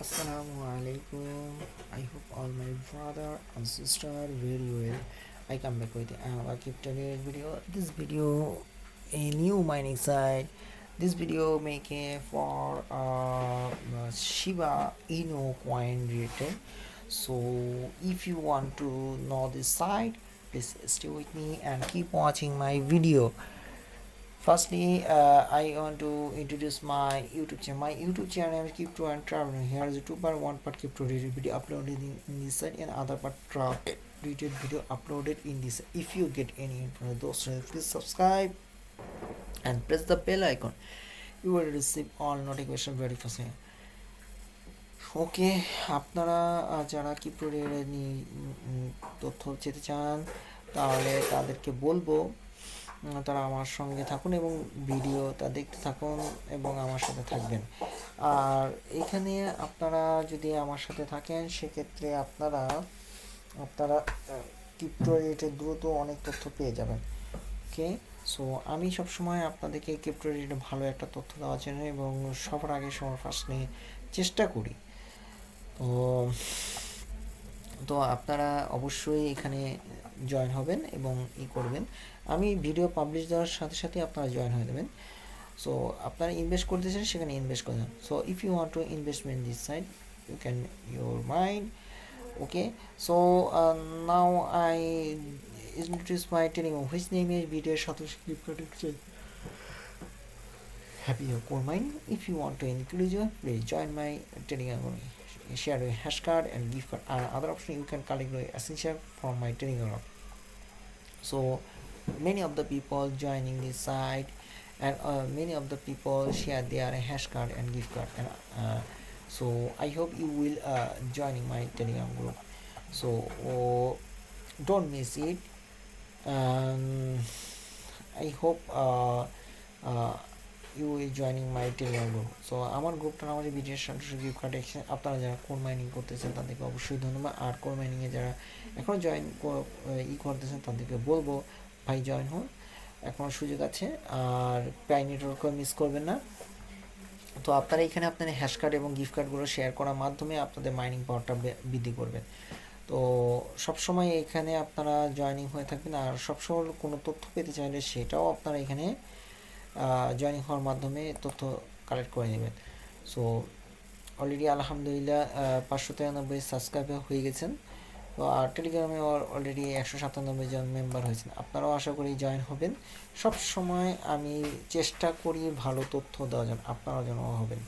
Assalamu alaikum. I hope all my brother and sister very well. I come back with a crypto video. This video a new mining site. This video make a for Shiba Inu coin related. So if you want to know this site, please stay with me and keep watching my video. Firstly, I want to introduce my YouTube channel. My YouTube channel is Crypto and Travel. Here is a 2 part, 1 part crypto related video uploaded in this site and other part travel related video uploaded in this. If you get any information, those please subscribe and press the bell icon. You will receive all notification very fast. ওকে, আপনারা যারা crypto তথ্য পেতে চান তাহলে তাদেরকে বলবো তারা আমার সঙ্গে থাকুন এবং ভিডিওটা দেখতে থাকুন এবং আমার সাথে থাকবেন। আর এখানে আপনারা যদি আমার সাথে থাকেন সেক্ষেত্রে আপনারা ক্রিপ্টো রিলেটেড দ্রুত অনেক তথ্য পেয়ে যাবেন। ওকে, সো আমি সবসময় আপনাদেরকে ক্রিপ্টো রিলেটেড ভালো একটা তথ্য দেওয়ার জন্য এবং সবার আগে সবার ফার্স্ট নিয়ে চেষ্টা করি। তো আপনারা অবশ্যই এখানে জয়েন হবেন এবং করবেন। আমি ভিডিও পাবলিশ দেওয়ার সাথে সাথে আপনারা জয়েন হয়ে যাবেন। সো আপনারা ইনভেস্ট করতে চান সেখানে ইনভেস্ট করে দেন। So if you want to investment this side you can your mind. Okay, so now I introduce my Telegram which name is video Satoshi Flipkart Exchange. Happy your core mind. If you want to increase your, please join my Telegram. Share your hash card and gift card. Other option you can collect your essential from my Telegram. So many of the people joining this site and many of the people share their hash card and gift card and so I hope you will joining my Telegram group. So don't miss it. I hope you will joining my Telegram group. So আমার গ্রুপটার নাম হচ্ছে business সন্ত্রাসী gift card exchange. আপনারা যারা core mining করতেছেন তাদেরকে অবশ্যই ধন্যবাদ। আর কোর মাইনিংয়ে যারা এখনও জয়েন করতেছেন তাদেরকে বলবো ভাই জয়েন হন, এখনও সুযোগ আছে। আর পাই নেটওয়ার্কও মিস করবেন না। তো আপনারা এখানে আপনাদের হ্যাশ কার্ড এবং গিফট কার্ডগুলো শেয়ার করার মাধ্যমে আপনাদের মাইনিং পাওয়ারটা বৃদ্ধি করবেন। তো সবসময় এখানে আপনারা জয়েনিং হয়ে থাকবেন। আর সবসময় কোনো তথ্য পেতে চাইলে সেটাও আপনারা এখানে জয়েনিং হওয়ার মাধ্যমে তথ্য কালেক্ট করে নেবেন। সো অলরেডি আলহামদুলিল্লাহ 593 সাবস্ক্রাইবার হয়ে গেছেন। তো আর টেলিগ্রামে অলরেডি 197 জন মেম্বার হয়েছেন। আপনারাও আশা করি জয়েন হবেন। সব সময় আমি চেষ্টা করি ভালো তথ্য দেওয়ার জন্য, আপনারাও যেন হবেন।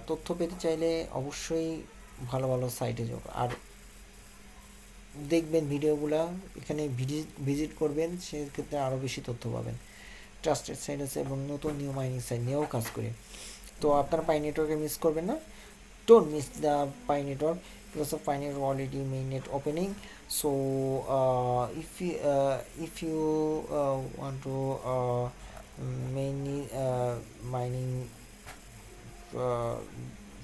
তথ্য পেতে চাইলে অবশ্যই ভালো ভালো সাইটে যোগ আর দেখবেন ভিডিওগুলো, এখানে ভিজিট করবেন, সেক্ষেত্রে আরও বেশি তথ্য পাবেন। ট্রাস্টেড সাইট আছে এবং নতুন নিউ মাইনিং সাইট নিয়েও কাজ করি। তো আপনারা পাই নেটওয়ার্কে মিস করবেন না। Don't miss the Pi network because of Pi network already mainnet opening. So if you want to mainly mining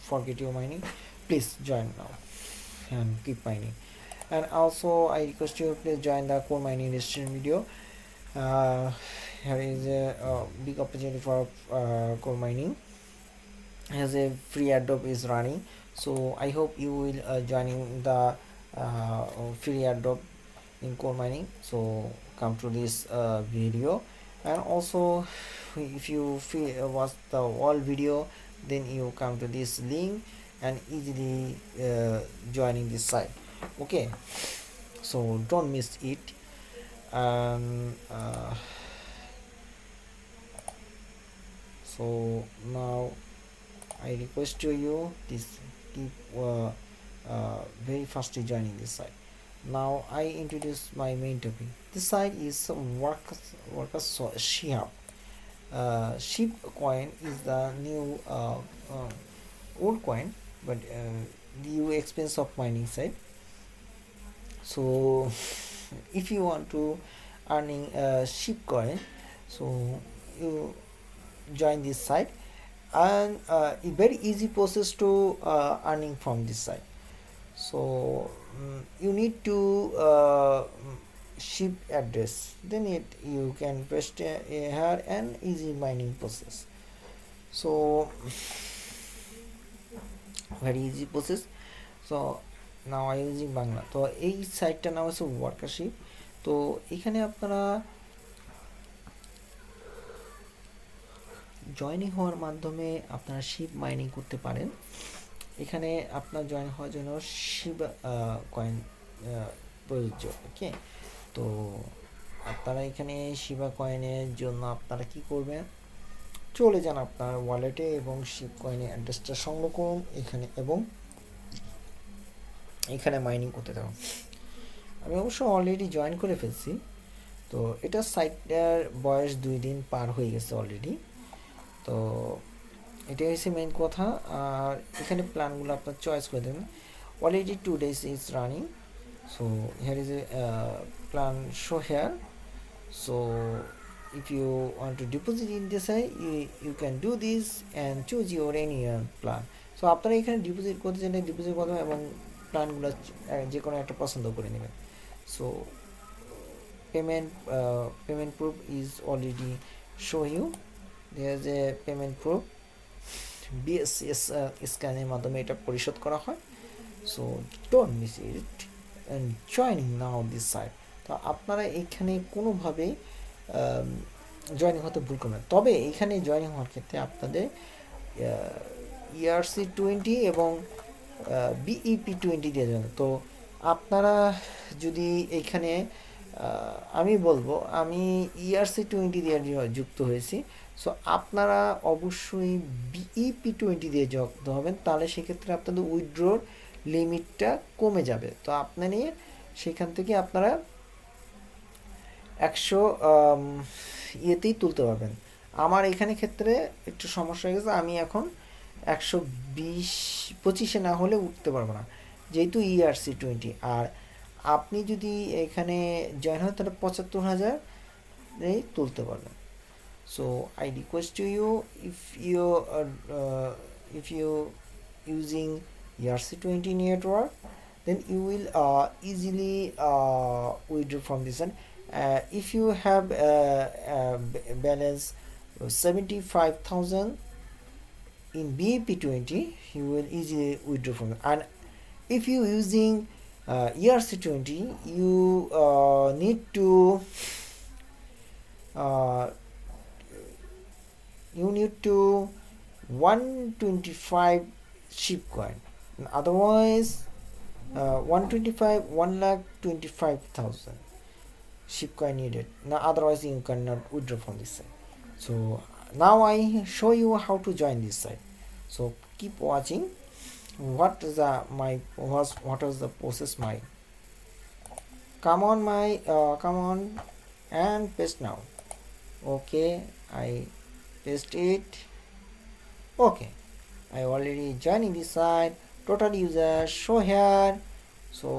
forget your mining, please join now and keep mining. And also I request you please join the core mining registration video. Here is a big opportunity for core mining as a free airdrop is running. So I hope you will joining the free airdrop in core mining. So come to this video, and also if you watch the whole video, then you come to this link and easily joining this site. Okay, so don't miss it. So now I request to you this keep very fastly joining this site. Now I introduce my main topic. This site is workers Shib. Shibcoin is the new old coin, but new expense of mining site. So if you want to earning Shibcoin, so you join this site. And a very easy process to earning from this site. So you need to ship address, then you can press here and easy mining process. So very easy process. So now I using Bangla. তো এই সাইটটার নাম হচ্ছে ওয়ার্কারশিপ। তো এখানে আপনারা joining হওয়ার মাধ্যমে আপনারা শিব মাইনিং করতে পারেন। এখানে আপনার জয়েন হওয়ার জন্য শিব কয়েন প্রযোজ্য। ওকে, তো আপনারা এখানে শিবা কয়েনের জন্য আপনারা কি করবেন, চলে যান আপনার ওয়ালেটে এবং শিব কয়েনের অ্যাড্রেসটা সংগ্রহ করুন এখানে এবং এখানে মাইনিং করতে থাকুন। আমি অবশ্য অলরেডি জয়েন করে ফেলছি। তো এটা সাইটটার বয়স 2 দিন পার হয়ে গেছে অলরেডি। তো এটাই হচ্ছে মেইন কথা। আর এখানে প্ল্যানগুলো আপনার চয়েস করে দেবেন। Already 2 days is running. So here is a plan show here. So if you want to deposit in this site, you can do this and choose your any plan. So আপনারা এখানে deposit করতে চাইলে deposit করবেন এবং প্ল্যানগুলো যে কোনো একটা পছন্দ করে নেবেন। So payment proof is already show you. There is a payment proof. BSS স্ক্যানের মাধ্যমে এটা পরিশোধ করা হয়। So don't miss it and joining now this site. তো আপনারা এখানে কোনোভাবেই জয়েনিং হতে ভুল করবেন। তবে এখানে জয়েনিং হওয়ার ক্ষেত্রে আপনাদের ERC20 এবং BEP20 দিয়ে যাবেন। তো আপনারা যদি এইখানে আমি বলবো আমি ERC20 দিয়ে যুক্ত হয়েছি। সো আপনারা অবশ্যই BEP20 দিয়ে যুক্ত হবেন, তাহলে সেক্ষেত্রে আপনাদের উইথড্রোর লিমিটটা কমে যাবে। তো আপনারা সেখান থেকে আপনারা 100 ইয়েতেই তুলতে পারবেন। আমার এখানে ক্ষেত্রে একটু সমস্যা হয়ে গেছে, আমি এখন 125 না হলে উঠতে পারবো না, যেহেতু ERC20। আর আপনি যদি এখানে জয়েন হয় তাহলে 75,000 তুলতে পারবেন। So I request to you, if you using ERC20 network, then you will easily withdraw from this one. If you have balance 75,000 in BEP20, you will easily withdraw from it. And if you using ERC20, you need to uh, 125 Shibcoin. Otherwise 1,25,000 Shibcoin needed. Now otherwise you cannot withdraw from this site. So now I show you how to join this site. So keep watching. What is the process? Come on and paste now. Okay, I paste it. Okay, I already joining this site. Total users show here, so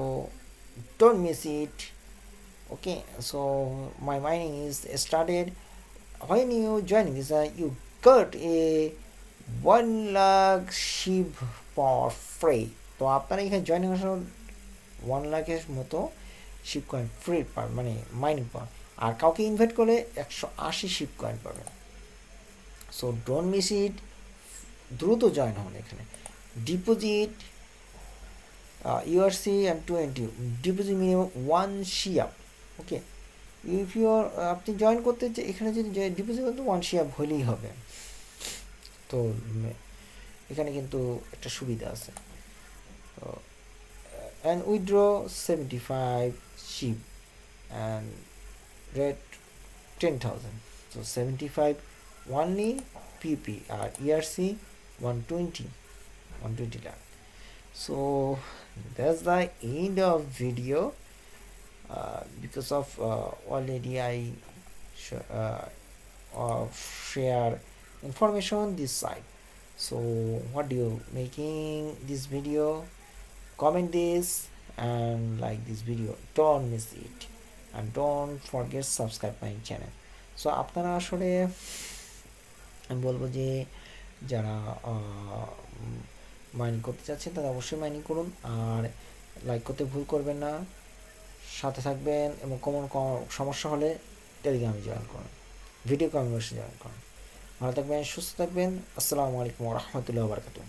don't miss it. Okay, so my mining is started. When you join this site, you got a 1 lakh SHIB for free. তো আপনারা এখানে joining এর সময় 1 লাখের মতো শিবকয়েন free পাবেন, মানে mining পাবেন। আর কাউকে ইনভাইট করলে 180 শিবকয়েন পাবেন। সো ডোন্ট মিস ইট, দ্রুত জয়েন হন এখানে। Deposit ERC and 20 deposit minimum 1 শিয়াব। ওকে, ইফ ইউ আপনি জয়েন করতে এখানে যদি ডিপোজিট করতে 1 শিয়াব হলেই হবে। তো এখানে কিন্তু একটা সুবিধা আছে। তো and withdraw 75 SHIB and rate 10,000. So 75 only PP or ERC 120 lakh. So that's the end of video. Because of already I share information on this site. So what do you making this video? Comment this and like this video. Don't miss it and don't forget subscribe my channel. So আপনারা আসলে আমি বলবো যে যারা mining করতে চাচ্ছেন তারা অবশ্যই মাইনিং করুন, আর লাইক করতে ভুল করবেন না, সাথে থাকবেন এবং কোনো সমস্যা হলে টেলিগ্রামে জয়েন করুন, ভিডিও কনভার্সে জয়েন করুন। ভালো থাকবেন, সুস্থ থাকবেন। আসসালামু আলাইকুম ওয়া রাহমাতুল্লাহি ওয়া বারাকাতুহু।